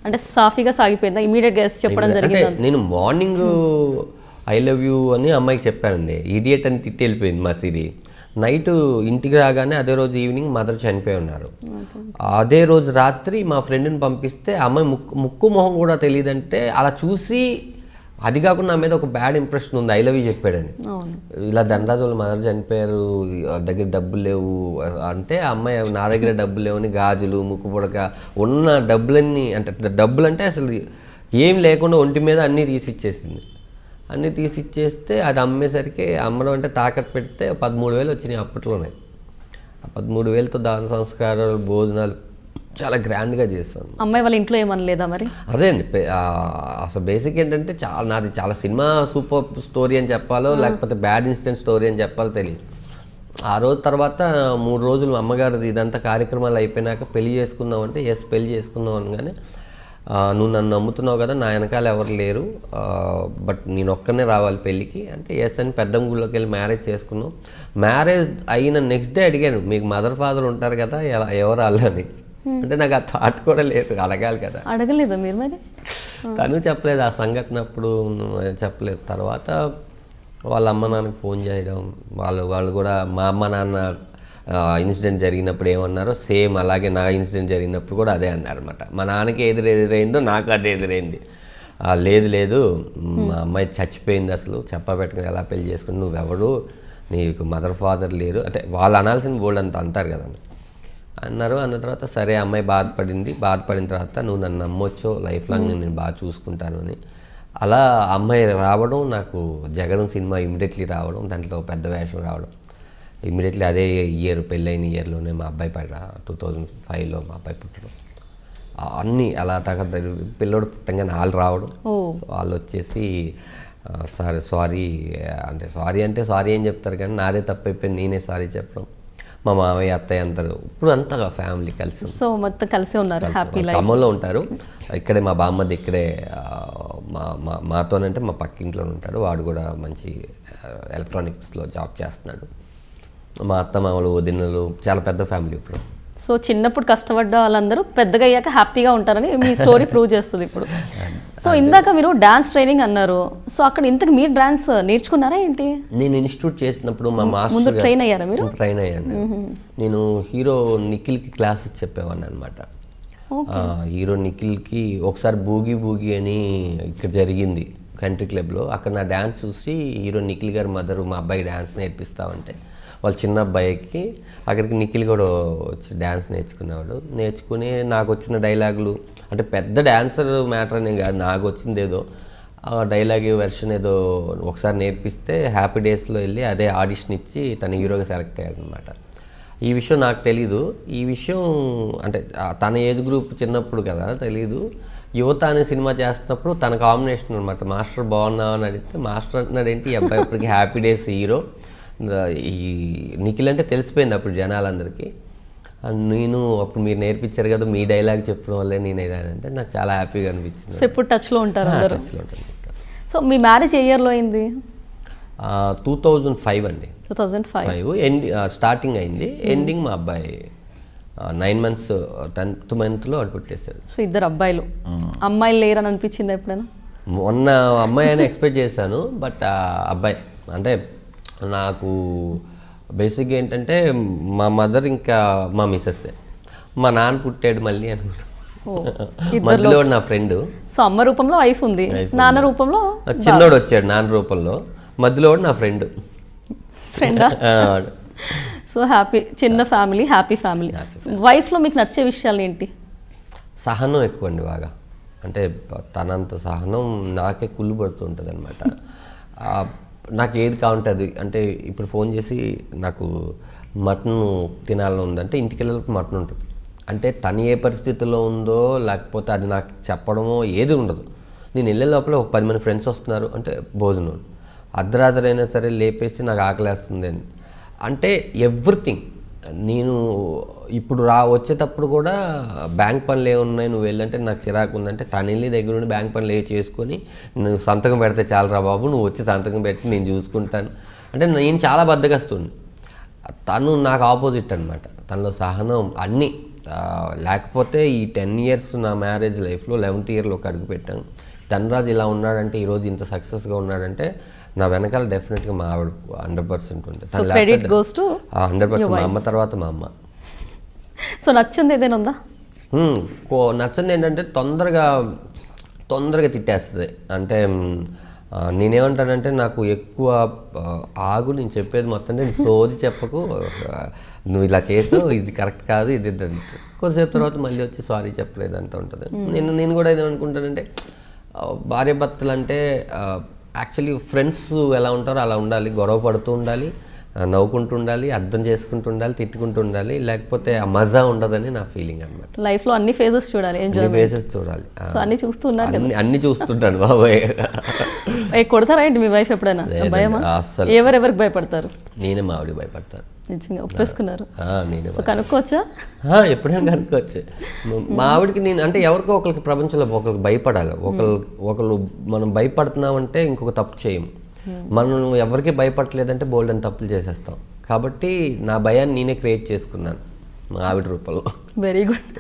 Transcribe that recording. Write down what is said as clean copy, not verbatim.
అంటే సాఫీగా సాగిపోయిందా? ఇమీడియట్గా చెప్పడం జరిగింది? నేను మార్నింగ్ ఐ లవ్ యూ అని అమ్మాయికి చెప్పానండి, ఇడియట్ అని తిట్టి వెళ్ళిపోయింది మా సిరి. నైట్ ఇంటికి రాగానే అదే రోజు ఈవినింగ్ మదర్ చనిపోయి ఉన్నారు. అదే రోజు రాత్రి మా ఫ్రెండ్ని పంపిస్తే అమ్మాయి ముక్కు మొహం కూడా తెలియదంటే అలా చూసి, అది కాకుండా నా మీద ఒక బ్యాడ్ ఇంప్రెషన్ ఉంది, ఐ లవ్ యూ చెప్పాడని. ఇలా ధనరాజు వాళ్ళ మదర్ చనిపోయారు, దగ్గర డబ్బులు లేవు అంటే అమ్మాయి నా దగ్గర డబ్బులు లేవని గాజులు ముక్కు పుడక ఉన్న డబ్బులన్నీ, అంటే డబ్బులు అంటే అసలు ఏం లేకుండా ఒంటి మీద అన్నీ తీసిచ్చేసింది. అన్నీ తీసిచ్చేస్తే అది అమ్మేసరికి, అమ్మడం అంటే తాకట్టు పెడితే 13,000 వచ్చినాయి అప్పట్లోనే. ఆ 13,000తో దాన సంస్కారాలు భోజనాలు చాలా గ్రాండ్గా చేస్తాను. అమ్మాయి వాళ్ళ ఇంట్లో ఏమనలేదా మరి? అదే అండి, అసలు బేసిక్ ఏంటంటే నాది చాలా సినిమా సూపర్ స్టోరీ అని చెప్పాలో లేకపోతే బ్యాడ్ ఇన్సిడెంట్ స్టోరీ అని చెప్పాలో తెలియదు. ఆ రోజు తర్వాత 3 రోజులు అమ్మగారిది ఇదంతా కార్యక్రమాలు అయిపోయినాక పెళ్లి చేసుకుందాం అంటే ఎస్ పెళ్లి చేసుకుందాం అనగానే, నువ్వు నన్ను నమ్ముతున్నావు కదా, నా వెనకాల ఎవరు లేరు, బట్ నేను ఒక్కనే రావాలి పెళ్ళికి అంటే ఎస్ అని పెద్దమ్మ గుళ్ళోకి వెళ్ళి మ్యారేజ్ చేసుకున్నాం. మ్యారేజ్ అయిన నెక్స్ట్ డే అడిగాను, మీకు మదర్ ఫాదర్ ఉంటారు కదా, ఎవరు వాళ్ళని అంటే నాకు ఆ థాట్ కూడా లేదు, అడగాలి కదా. అడగలేదు మీరు మరి? తను చెప్పలేదు ఆ సంఘటన అప్పుడు, చెప్పలేదు. తర్వాత వాళ్ళ అమ్మ నాన్నకి ఫోన్ చేయడం, వాళ్ళు కూడా మా అమ్మ నాన్న ఇన్సిడెంట్ జరిగినప్పుడు ఏమన్నారో సేమ్ అలాగే నా ఇన్సిడెంట్ జరిగినప్పుడు కూడా అదే అన్నారన్నమాట. మా నాన్నకి ఎదురైందో నాకు అదే ఎదురైంది. లేదు మా అమ్మాయి చచ్చిపోయింది, అసలు చెప్పబెట్టుకుని ఎలా పెళ్లి చేసుకుని, నువ్వెవరు, నీకు మదర్ ఫాదర్ లేరు అంటే వాళ్ళు అనాల్సిన బోల్డ్ అంత అంటారు కదా అన్నారు. అన్న తర్వాత సరే అమ్మాయి బాధపడిన తర్వాత నువ్వు నన్ను నమ్మొచ్చు, లైఫ్ లాంగ్ నేను బాగా చూసుకుంటాను అని. అలా అమ్మాయి రావడం, నాకు జగడం సినిమా ఇమీడియట్లీ రావడం, దాంట్లో పెద్ద వేషం రావడం, ఇమీడియట్లీ అదే ఇయర్ పెళ్ళైన ఇయర్లోనే మా అబ్బాయి 2005లో మా అబ్బాయి పుట్టడం, అన్నీ అలా పిల్లోడు పుట్టంగానే వాళ్ళు రావడం. వాళ్ళు వచ్చేసి సారీ అంటే సారీ అని చెప్తారు కానీ నాదే తప్పైపోయింది, నేనే సారీ చెప్పడం. మా మామయ్య అత్తయ్య అంటారు, ఇప్పుడు అంతా ఫ్యామిలీ కలిసి, సో మొత్తం కలిసి ఉన్నారు, హ్యాపీ లైఫ్. ఖమ్మంలో ఉంటారు, ఇక్కడే మా బామ్మది ఇక్కడే మాతోనంటే మా పక్కింట్లో ఉంటాడు, వాడు కూడా మంచి ఎలక్ట్రానిక్స్లో జాబ్ చేస్తున్నాడు. మా అత్త మామలు వదినలు చాలా పెద్ద ఫ్యామిలీ ఇప్పుడు. సో చిన్నప్పుడు కష్టపడ్డ వాళ్ళందరూ పెద్దగా అయ్యాక హ్యాపీగా ఉంటారని మీ స్టోరీ ప్రూవ్ చేస్తుంది ఇప్పుడు. సో ఇందాక మీరు డాన్స్ ట్రైనింగ్ అన్నారు, సో అక్కడ ఇంతకు మీరు డాన్స్ నేర్చుకున్నారా ఏంటి? నేను ఇన్స్టిట్యూట్ చేసినప్పుడు మా మాస్టర్ ముందు ట్రైన్ అయ్యారా మీరు? ట్రైన్ అయ్యాను. నేను హీరో నిఖిల్కి క్లాసెస్ చెప్పేవాడిని అనమాట. హీరో నిఖిల్కి ఒకసారి బూగి అని ఇక్కడ జరిగింది కంట్రీ క్లబ్లో, అక్కడ నా డ్యాన్స్ చూసి హీరో నిఖిల్ గారి మదర్ మా అబ్బాయికి డ్యాన్స్ నేర్పిస్తామంటే వాళ్ళ చిన్న అబ్బాయికి అక్కడికి నిఖిల్ కూడా వచ్చి డ్యాన్స్ నేర్చుకుని నాకు వచ్చిన డైలాగులు, అంటే పెద్ద డ్యాన్సర్ మ్యాటర్ అని కాదు, నాకు వచ్చింది ఏదో డైలాగ్ వెర్షన్ ఏదో ఒకసారి నేర్పిస్తే హ్యాపీ డేస్లో వెళ్ళి అదే ఆడిషన్ ఇచ్చి తన హీరోగా సెలెక్ట్ అయ్యాడు అనమాట. ఈ విషయం నాకు తెలీదు. ఈ విషయం అంటే తన ఏజ్ గ్రూప్ చిన్నప్పుడు కదా తెలీదు. యువత అనే సినిమా చేస్తున్నప్పుడు తన కాంబినేషన్ అనమాట. మాస్టర్ బాగున్నావు అని అడిగితే మాస్టర్ అంటున్నాడు ఏంటి, ఈ అబ్బాయి ఇప్పటికి హ్యాపీ డేస్ హీరో, ఈ నిఖిల్ అంటే తెలిసిపోయింది అప్పుడు జనాలందరికీ. నేను అప్పుడు మీరు నేర్పించారు కదా, మీ డైలాగ్ చెప్పడం వల్లే నేను అంటే నాకు చాలా హ్యాపీగా అనిపించింది. సో ఇప్పుడు టచ్లో ఉంటారు? సో మీ మ్యారేజ్ ఏ ఇయర్లో అయింది? 2005 అండి. 2005 స్టార్టింగ్ అయింది, ఎండింగ్ మా అబ్బాయి 9 months 10th monthలో అటు పుట్టేశాడు. సో ఇద్దరు అబ్బాయిలు. అమ్మాయిలు లేరని అనిపించింది ఎప్పుడైనా? మొన్న అమ్మాయి అని ఎక్స్పెక్ట్ చేశాను, బట్ అబ్బాయి అంటే నాకు బేసిక్గా ఏంటంటే మా మదర్ ఇంకా మా మిస్సెస్, మా నాన్న పుట్టాడు మళ్ళీ అనుకుంటా, మధ్యలో నా ఫ్రెండ్. సో అమ్మ రూపంలో వైఫ్ ఉంది, నాన్న రూపంలో చిన్నోడు వచ్చాడు, నాన్న రూపంలో, మధ్యలో నా ఫ్రెండ్. సో హ్యాపీ, చిన్న ఫ్యామిలీ, హ్యాపీ ఫ్యామిలీ. వైఫ్లో మీకు నచ్చే విషయాలు ఏంటి? సహనం ఎక్కువ అండి బాగా, అంటే తనంత సహనం నాకే కుళ్ళు పడుతుంటుంది అనమాట. నాకు ఏది కావుంటుంది అంటే ఇప్పుడు ఫోన్ చేసి నాకు మటన్ తినాలని ఉందంటే ఇంటికి వెళ్ళినప్పుడు మటన్ ఉంటుంది, అంటే తను ఏ పరిస్థితిలో ఉందో లేకపోతే అది నాకు చెప్పడమో ఏది ఉండదు. నేను వెళ్ళే లోపల ఒక 10 మంది ఫ్రెండ్స్ వస్తున్నారు అంటే భోజనం, అర్ధరాత్రి అయినా సరే లేపేసి నాకు ఆకలేస్తుంది అని, అంటే ఎవ్రీథింగ్. నేను ఇప్పుడు వచ్చేటప్పుడు కూడా బ్యాంక్ పనులు ఏమున్నాయి నువ్వు వెళ్ళంటే నాకు చిరాకు ఉందంటే తను వెళ్ళి దగ్గర నుండి బ్యాంక్ పనులు చేసుకొని నువ్వు సంతకం పెడితే చాలరా బాబు, నువ్వు వచ్చి సంతకం పెట్టి నేను చూసుకుంటాను అంటే నేను చాలా బద్దకస్తుంది. తను నాకు ఆపోజిట్ అనమాట. తనలో సహనం అన్నీ లేకపోతే ఈ 10 years నా మ్యారేజ్ లైఫ్లో 11th yearలో ఒక అడుగు పెట్టాను. ధనరాజ్ ఇలా ఉన్నాడంటే, ఈరోజు ఇంత సక్సెస్గా ఉన్నాడంటే నా వెనకాల డెఫినెట్గా మా ఆవిడ 100% ఉంటుంది. సో క్రెడిట్ గోస్ టు 100% మా అమ్మ తర్వాత మా అమ్మ. సో నచ్చింది ఏదైనా ఉందా? నచ్చంది ఏంటంటే తొందరగా తిట్టేస్తుంది. అంటే నేనేమంటానంటే, నాకు ఎక్కువ ఆగు, నేను చెప్పేది మొత్తం నేను సోది చెప్పకు, నువ్వు ఇలా చేసావు, ఇది కరెక్ట్ కాదు, ఇది కొద్దిసేపు తర్వాత మళ్ళీ వచ్చి సారీ చెప్పలేదు అంత ఉంటుంది. నేను కూడా ఏదనుకుంటానంటే, భార్య భర్తలు అంటే యాక్చువల్లీ ఫ్రెండ్స్ ఎలా ఉంటారో అలా ఉండాలి, గొడవ పడుతూ ఉండాలి, నవ్వుకుంటూ ఉండాలి, అర్థం చేసుకుంటూ ఉండాలి, తిట్టుకుంటూ ఉండాలి, లేకపోతే ఆ మజా ఉండదని నా ఫీలింగ్ అనమాట. లైఫ్లో అన్ని ఫేజెస్ చూడాలి, ఫేజెస్ చూడాలి. సో అన్ని చూస్తున్నారు, అన్ని చూస్తుంటాను బాబాయ్. కొడతారా ఏంటి మీ వైఫ్ ఎప్పుడైనా? భయమా? అసలు ఎవరెవరికి భయపడతారు? నేనే మా ఆవిడ భయపడతాను. నిజంగా ఒప్పేసుకున్నారు. నేను సో కనుక్కోవచ్చా? ఎప్పుడైనా కనుక్కోవచ్చు. మా ఆవిడకి నేను అంటే ఎవరికో ఒకరికి ప్రపంచంలో ఒకరికి భయపడాలి. ఒకళ్ళు మనం భయపడుతున్నామంటే ఇంకొక తప్పు చేయము. మనం ఎవరికి భయపడలేదంటే బోల్డ్ అని తప్పులు చేసేస్తాం. కాబట్టి నా భయాన్ని నేనే క్రియేట్ చేసుకున్నాను మా ఆవిడ రూపంలో. Very good.